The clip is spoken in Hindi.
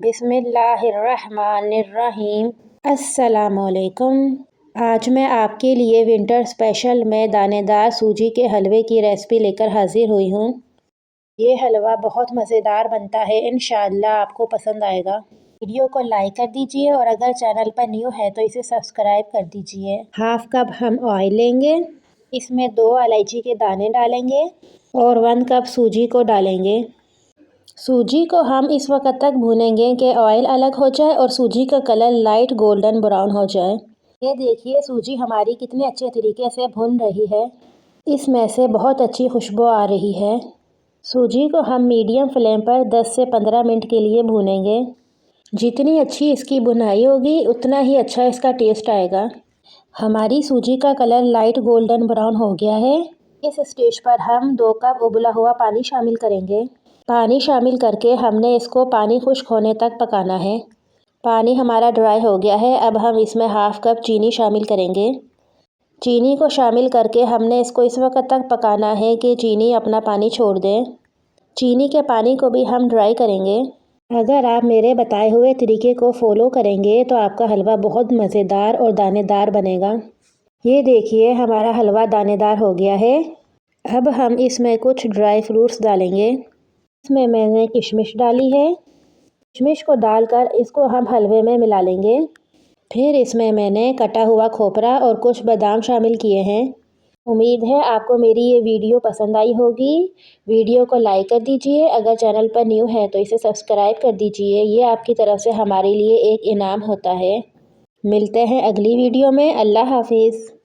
बिस्मिल्लाहिर्रहमानिर्रहीम। अस्सलामुअलैकुम। आज मैं आपके लिए विंटर स्पेशल में दानेदार सूजी के हलवे की रेसिपी लेकर हाजिर हुई हूँ। ये हलवा बहुत मज़ेदार बनता है, इंशाअल्लाह आपको पसंद आएगा। वीडियो को लाइक कर दीजिए और अगर चैनल पर न्यू है तो इसे सब्सक्राइब कर दीजिए। हाफ कप हम ऑयल लेंगे, इसमें 2 इलायची के दाने डालेंगे और 1 कप सूजी को डालेंगे। सूजी को हम इस वक्त तक भूनेंगे कि ऑयल अलग हो जाए और सूजी का कलर लाइट गोल्डन ब्राउन हो जाए। ये देखिए सूजी हमारी कितने अच्छे तरीके से भुन रही है। इसमें से बहुत अच्छी खुशबू आ रही है। सूजी को हम मीडियम फ्लेम पर 10 से 15 मिनट के लिए भूनेंगे। जितनी अच्छी इसकी भुनाई होगी उतना ही अच्छा इसका टेस्ट आएगा। हमारी सूजी का कलर लाइट गोल्डन ब्राउन हो गया है। इस स्टेज पर हम 2 कप उबला हुआ पानी शामिल करेंगे। पानी शामिल करके हमने इसको पानी खुश्क होने तक पकाना है। पानी हमारा ड्राई हो गया है। अब हम इसमें हाफ कप चीनी शामिल करेंगे। चीनी को शामिल करके हमने इसको इस वक्त तक पकाना है कि चीनी अपना पानी छोड़ दे। चीनी के पानी को भी हम ड्राई करेंगे। अगर आप मेरे बताए हुए तरीके को फॉलो करेंगे तो आपका हलवा बहुत मज़ेदार और दानेदार बनेगा। ये देखिए हमारा हलवा दानेदार हो गया है। अब हम इसमें कुछ ड्राई फ्रूट्स डालेंगे। इसमें मैंने किशमिश डाली है। किशमिश को डालकर इसको हम हलवे में मिला लेंगे। फिर इसमें मैंने कटा हुआ खोपरा और कुछ बादाम शामिल किए हैं। उम्मीद है आपको मेरी ये वीडियो पसंद आई होगी। वीडियो को लाइक कर दीजिए। अगर चैनल पर न्यू है तो इसे सब्सक्राइब कर दीजिए। ये आपकी तरफ से हमारे लिए एक इनाम होता है। मिलते हैं अगली वीडियो में। अल्लाह हाफिज़।